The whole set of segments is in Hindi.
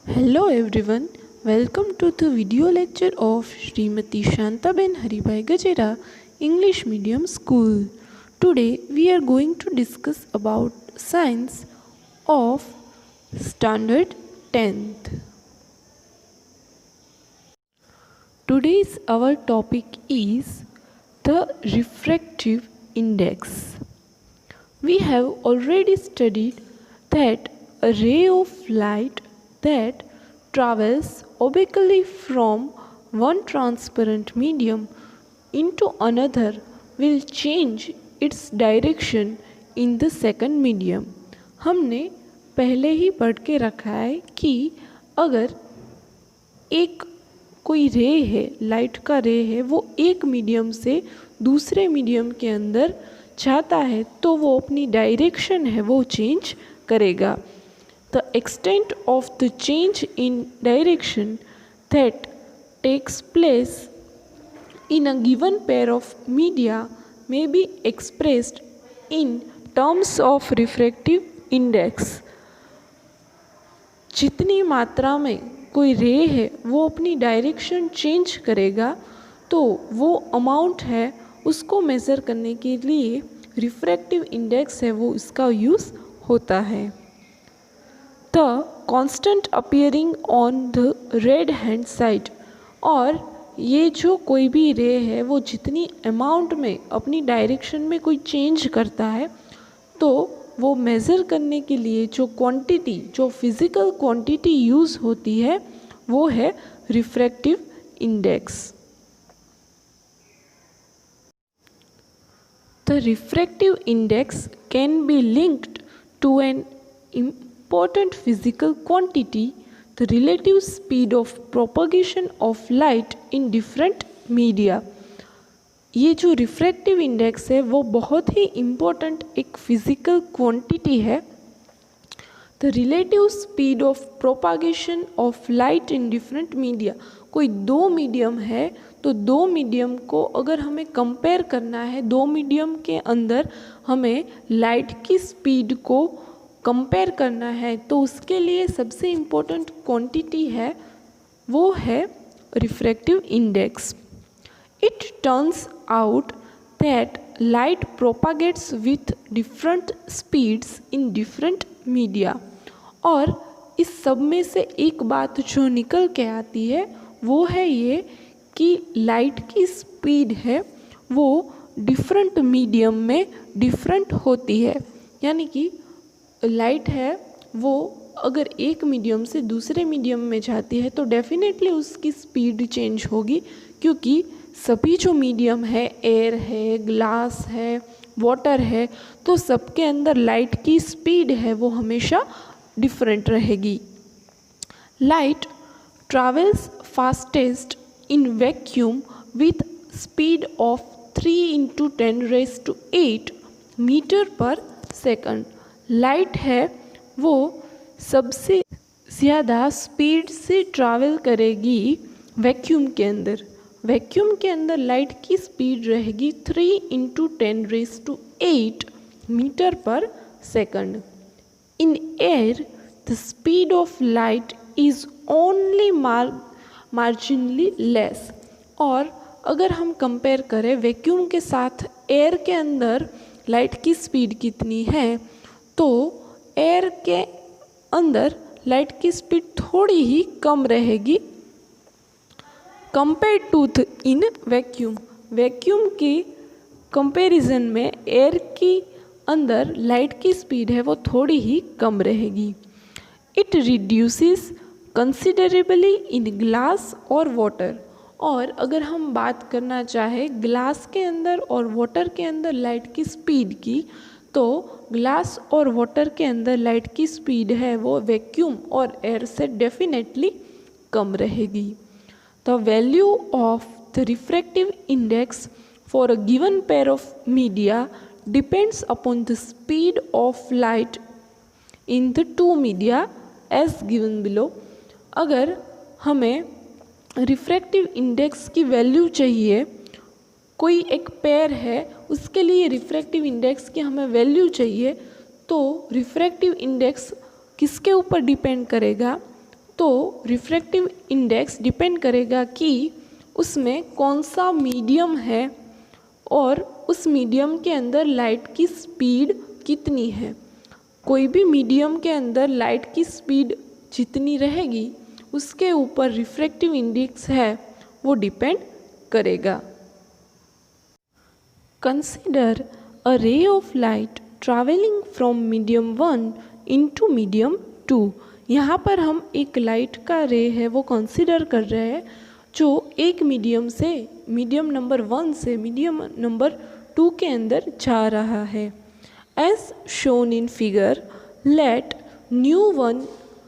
Hello everyone, welcome to the video lecture of Srimati Shantaben Haribhai Gajera English Medium School. Today we are going to discuss about science of standard 10th. Today's our topic is the refractive index. We have already studied that a ray of light that travels obliquely from one transparent medium into another will change its direction in the second medium. हमने पहले ही पढ़ के रखा है कि अगर एक कोई रे है, लाइट का रे है, वो एक मीडियम से दूसरे मीडियम के अंदर जाता है तो वो अपनी डायरेक्शन है वो चेंज करेगा. The extent of the change in direction that takes place in a given pair of media may be expressed in terms of refractive index. जितनी मात्रा में कोई रे है वो अपनी डायरेक्शन चेंज करेगा तो वो अमाउंट है उसको मेज़र करने के लिए रिफ्रैक्टिव इंडेक्स है वो इसका यूज़ होता है. The constant appearing on the red hand side और ये जो कोई भी रे है वो जितनी अमाउंट में अपनी डायरेक्शन में कोई चेंज करता है तो वो मेज़र करने के लिए जो क्वांटिटी, जो फिज़िकल क्वांटिटी यूज़ होती है वो है refractive index. The refractive index can be linked to an important physical quantity, the relative speed of propagation of light in different media. ये जो रिफ्रैक्टिव इंडेक्स है वो बहुत ही इम्पोर्टेंट एक फिज़िकल क्वांटिटी है. The relative speed of propagation of light in different media. कोई दो मीडियम है तो दो मीडियम को अगर हमें कंपेयर करना है, दो मीडियम के अंदर हमें लाइट की स्पीड को कंपेयर करना है तो उसके लिए सबसे इम्पोर्टेंट क्वांटिटी है वो है refractive index. It turns out that light propagates with different speeds in different media. और इस सब में से एक बात जो निकल के आती है वो है ये कि लाइट की स्पीड है वो डिफरेंट मीडियम में डिफरेंट होती है. यानी कि लाइट है वो अगर एक मीडियम से दूसरे मीडियम में जाती है तो डेफिनेटली उसकी स्पीड चेंज होगी क्योंकि सभी जो मीडियम है, एयर है, ग्लास है, वाटर है, तो सबके अंदर लाइट की स्पीड है वो हमेशा डिफरेंट रहेगी. Light travels fastest in vacuum with speed of 3 × 10⁸ metre per second. Light है वो सबसे ज़्यादा स्पीड से ट्रैवल करेगी वैक्यूम के अंदर. वैक्यूम के अंदर लाइट की स्पीड रहेगी 3 × 10⁸ metre per second. In air the speed of light is only marginally less. और अगर हम कंपेयर करें वैक्यूम के साथ एयर के अंदर लाइट की स्पीड कितनी है तो एयर के अंदर लाइट की स्पीड थोड़ी ही कम रहेगी compare to in vacuum. Vacuum की कंपैरिजन में एयर की अंदर लाइट की स्पीड है वो थोड़ी ही कम रहेगी. It reduces considerably in glass और वाटर. और अगर हम बात करना चाहें ग्लास के अंदर और वाटर के अंदर लाइट की स्पीड की तो ग्लास और वाटर के अंदर लाइट की स्पीड है वो वैक्यूम और एयर से डेफिनेटली कम रहेगी. The value of the refractive index for a given pair of media depends upon the speed of light in the two media as given below. अगर हमें रिफ्रैक्टिव इंडेक्स की वैल्यू चाहिए, कोई एक पेयर है उसके लिए रिफ्रैक्टिव इंडेक्स की हमें वैल्यू चाहिए तो रिफ्रैक्टिव इंडेक्स किसके ऊपर डिपेंड करेगा तो रिफ्रैक्टिव इंडेक्स डिपेंड करेगा कि उसमें कौन सा मीडियम है और उस मीडियम के अंदर लाइट की स्पीड कितनी है। कोई भी मीडियम के अंदर लाइट की स्पीड जितनी रहेगी उसके ऊपर रिफ्रैक्टिव इंडेक्स है वो डिपेंड करेगा। Consider a ray of light travelling from medium 1 into medium 2। यहाँ पर हम एक लाइट का रे है वो कंसीडर कर रहे हैं जो एक मीडियम से मीडियम नंबर 1 से मीडियम नंबर 2 के अंदर जा रहा है। As shown in figure, let nu1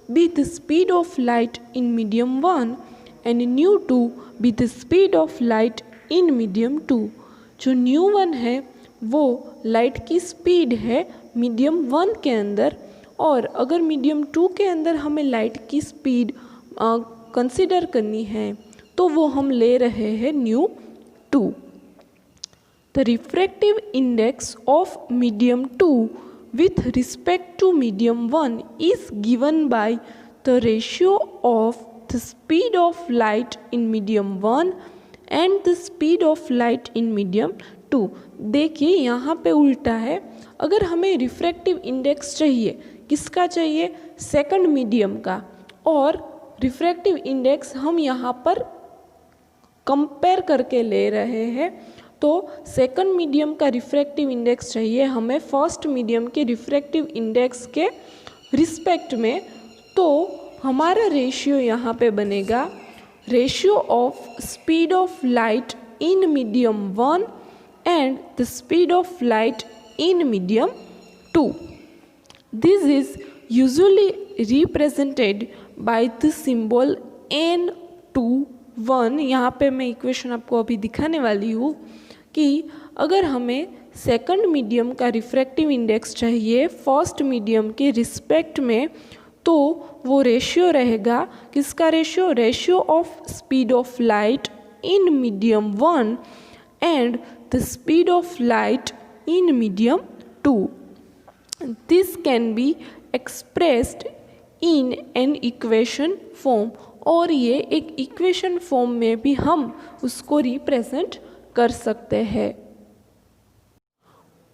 be the speed of light in medium 1 and nu2 be the speed of light in medium 2। जो nu1 है वो लाइट की स्पीड है मीडियम 1 के अंदर, और अगर मीडियम 2 के अंदर हमें लाइट की स्पीड कंसिडर करनी है तो वो हम ले रहे हैं nu2। The refractive index of medium 2 with respect to medium 1 is given by the ratio of the speed of light in medium 1 and the speed of light in medium 2। देखिए यहाँ पे उल्टा है, अगर हमें रिफ्रैक्टिव इंडेक्स चाहिए, किसका चाहिए, सेकंड मीडियम का, और रिफ्रैक्टिव इंडेक्स हम यहाँ पर कंपेयर करके ले रहे हैं, तो सेकंड मीडियम का रिफ्रैक्टिव इंडेक्स चाहिए हमें फर्स्ट मीडियम के रिफ्रैक्टिव इंडेक्स के रिस्पेक्ट में। तो हमारा रेशियो यहाँ पे बनेगा ratio of speed of light in medium 1 and the speed of light in medium 2। This is usually represented by the symbol n21। यहाँ पे मैं इक्वेशन आपको अभी दिखाने वाली हूँ कि अगर हमें सेकंड मीडियम का रिफ्रैक्टिव इंडेक्स चाहिए फर्स्ट मीडियम के रिस्पेक्ट में, तो वो रेशियो रहेगा, किसका ratio, ratio of speed of light in medium 1 and the speed of light in medium 2। This can be expressed in an equation form, और ये एक इक्वेशन फॉर्म में भी हम उसको रिप्रेजेंट कर सकते हैं।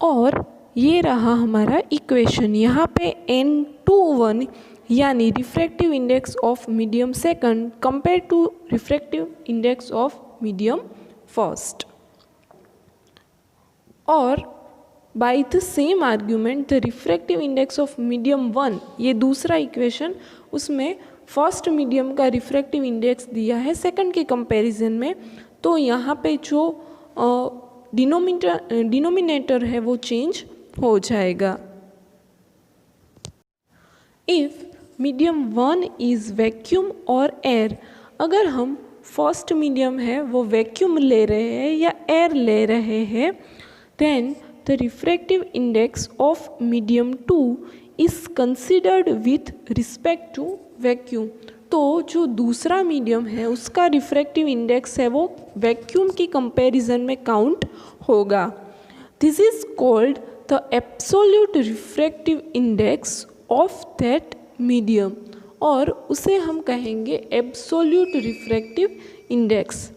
और ये रहा हमारा इक्वेशन, यहाँ पे n21 यानी refractive index of medium second compare to refractive index of medium first. और by the same argument the refractive index of medium 1, ये दूसरा इक्वेशन, उसमें फर्स्ट मीडियम का रिफ्रैक्टिव इंडेक्स दिया है सेकंड के कंपैरिजन में, तो यहाँ पे जो डिनोमिनेटर है वो चेंज हो जाएगा। इफ़ मीडियम 1 इज़ वैक्यूम और एयर, अगर हम फर्स्ट मीडियम है वो वैक्यूम ले रहे हैं या एयर ले रहे हैं, then the refractive index of medium 2 is considered with respect to vacuum. तो जो दूसरा मीडियम है उसका रिफ्रैक्टिव इंडेक्स है वो वैक्यूम की कंपैरिजन में काउंट होगा। This is called the absolute refractive index of that medium, और उसे हम कहेंगे absolute refractive index.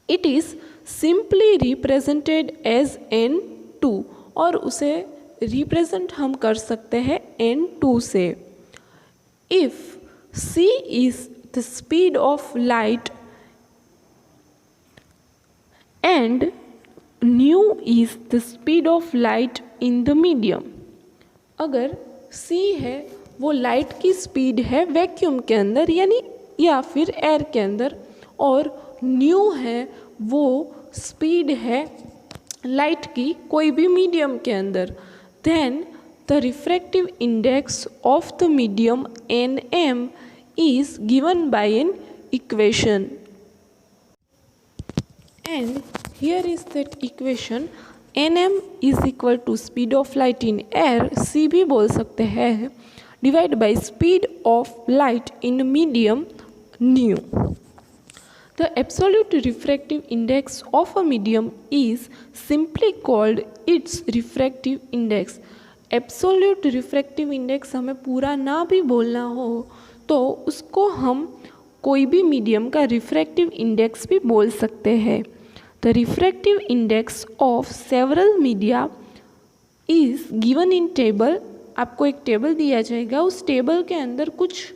It is simply represented as n2, और उसे रिप्रेजेंट हम कर सकते हैं n2 से। If c is the speed of light and nu is the speed of light in the medium, अगर c है वो लाइट की स्पीड है वैक्यूम के अंदर यानी या फिर एयर के अंदर, और nu है वो स्पीड है लाइट की कोई भी मीडियम के अंदर, then the refractive index of the medium nm is given by an equation, and here is that equation, nm is equal to speed of light in air, c भी बोल सकते हैं, divided by speed of light in medium nu। The absolute refractive index of a medium is simply called its refractive index। Absolute refractive index हमें पूरा ना भी बोलना हो तो उसको हम कोई भी मीडियम का रिफ्रैक्टिव इंडेक्स भी बोल सकते हैं। The refractive index of several media is given in table. आपको एक टेबल दिया जाएगा, उस टेबल के अंदर कुछ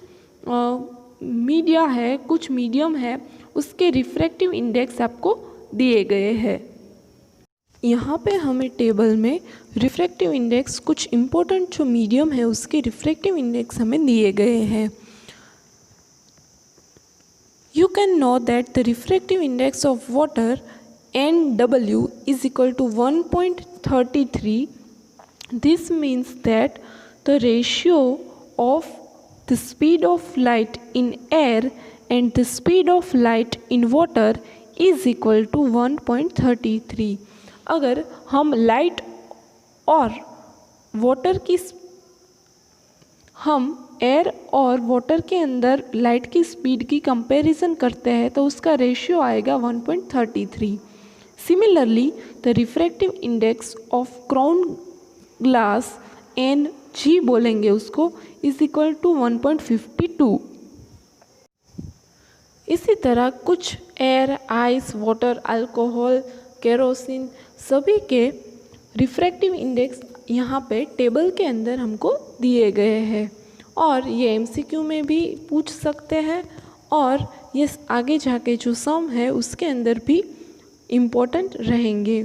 मीडिया है, कुछ मीडियम है, उसके रिफ्रैक्टिव इंडेक्स आपको दिए गए हैं। यहाँ पे हमें टेबल में रिफ्रैक्टिव इंडेक्स, कुछ इम्पोर्टेंट जो मीडियम है उसके रिफ्रैक्टिव इंडेक्स हमें दिए गए हैं। You can know that the refractive index of water NW is equal to 1.33. This means that the ratio of the speed of light in air and the speed of light in water is equal to 1.33. अगर हम लाइट और वाटर की हम एयर और वाटर के अंदर लाइट की स्पीड की कंपैरिजन करते हैं तो उसका रेशियो आएगा 1.33। Similarly the refractive index of crown glass N G बोलेंगे उसको इज इक्वल टू 1.52। इसी तरह कुछ air, ice, water, alcohol, kerosene सभी के रिफ्रैक्टिव इंडेक्स यहाँ पे टेबल के अंदर हमको दिए गए हैं और ये एमसीक्यू में भी पूछ सकते हैं और ये आगे जाके जो सम है उसके अंदर भी इम्पोर्टेंट रहेंगे।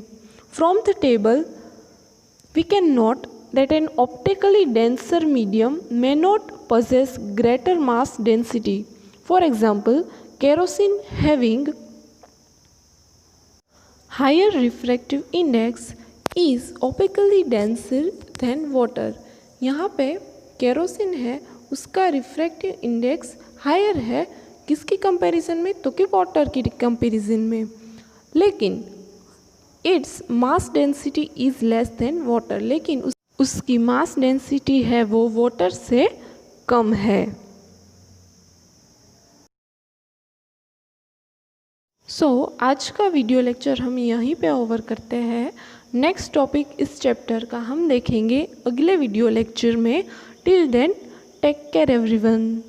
From the table we can note that an optically denser medium may not possess greater mass density. For example, kerosene having higher refractive index is optically denser than water. यहाँ पे केरोसिन है, उसका रिफ्रैक्टिव इंडेक्स हायर है किसकी कंपैरिजन में, तो कि वाटर की कंपैरिजन में, लेकिन its mass density is less than water, लेकिन उसकी मास डेंसिटी है वो वाटर से कम है। आज का वीडियो लेक्चर हम यहीं पे ओवर करते हैं। नेक्स्ट टॉपिक इस चैप्टर का हम देखेंगे अगले वीडियो लेक्चर में। Till then take care everyone.